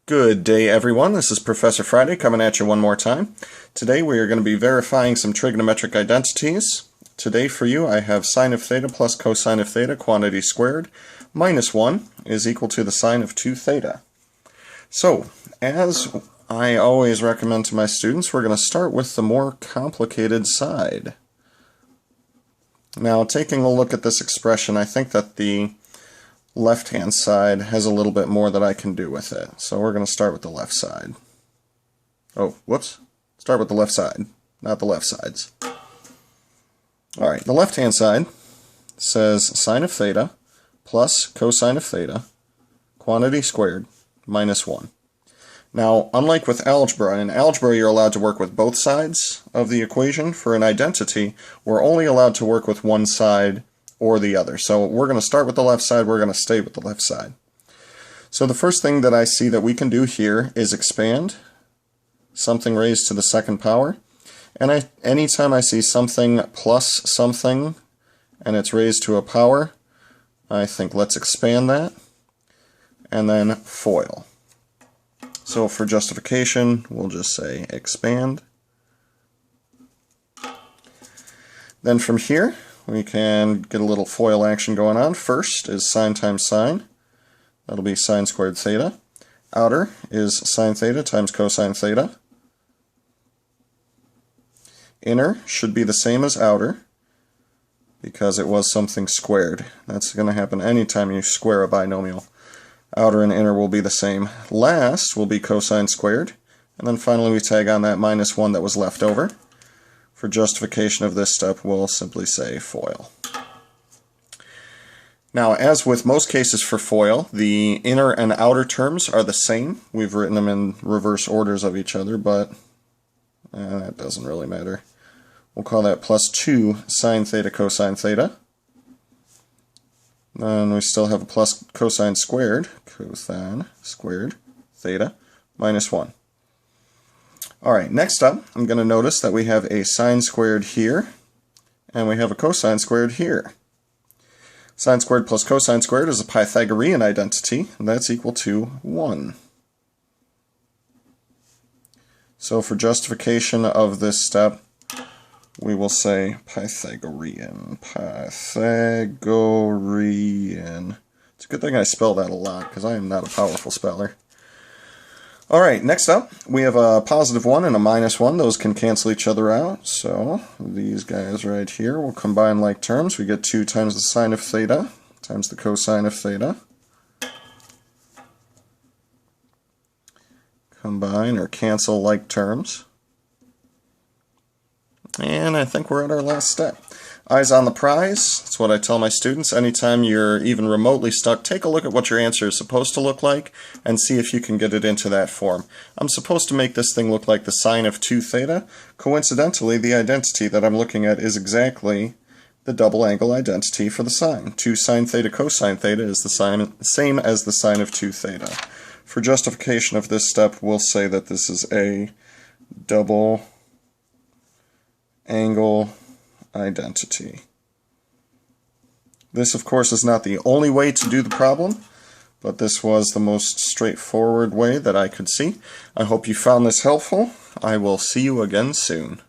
Good day, everyone. This is Professor Friday coming at you one more time. Today we are going to be verifying some trigonometric identities. Today for you I have sine of theta plus cosine of theta, quantity squared, minus 1 is equal to the sine of 2 theta. So, as I always recommend to my students, we're going to start with the more complicated side. Now, taking a look at this expression, I think that the left-hand side has a little bit more that I can do with it. So we're going to start with the left side. Oh, whoops. Start with the left side, not the left sides. Alright, the left-hand side says sine of theta plus cosine of theta, quantity squared, minus 1. Now, unlike with algebra, in algebra you're allowed to work with both sides of the equation. For an identity, we're only allowed to work with one side or the other. So we're going to start with the left side, we're going to stay with the left side. So the first thing that I see that we can do here is expand something raised to the second power. And anytime I see something plus something and it's raised to a power, I think let's expand that and then FOIL. So for justification, we'll just say expand. Then from here, we can get a little FOIL action going on. First is sine times sine. That'll be sine squared theta. Outer is sine theta times cosine theta. Inner should be the same as outer because it was something squared. That's going to happen anytime you square a binomial. Outer and inner will be the same. Last will be cosine squared. And then finally we tag on that minus 1 that was left over. For justification of this step, we'll simply say FOIL. Now, as with most cases for FOIL, the inner and outer terms are the same. We've written them in reverse orders of each other, but that doesn't really matter. We'll call that plus 2 sine theta cosine theta. Then we still have a plus cosine squared theta, minus 1. Alright, next up, I'm going to notice that we have a sine squared here, and we have a cosine squared here. Sine squared plus cosine squared is a Pythagorean identity, and that's equal to 1. So for justification of this step, we will say Pythagorean. It's a good thing I spell that a lot, because I am not a powerful speller. Alright, next up, we have a positive 1 and a minus 1. Those can cancel each other out. So these guys right here will combine like terms. We get 2 times the sine of theta times the cosine of theta. Combine or cancel like terms. And I think we're at our last step. Eyes on the prize. That's what I tell my students. Anytime you're even remotely stuck, take a look at what your answer is supposed to look like and see if you can get it into that form. I'm supposed to make this thing look like the sine of 2 theta. Coincidentally, the identity that I'm looking at is exactly the double angle identity for the sine. 2 sine theta cosine theta is the same as the sine of 2 theta. For justification of this step, we'll say that this is a double angle identity. This, of course, is not the only way to do the problem, but this was the most straightforward way that I could see. I hope you found this helpful. I will see you again soon.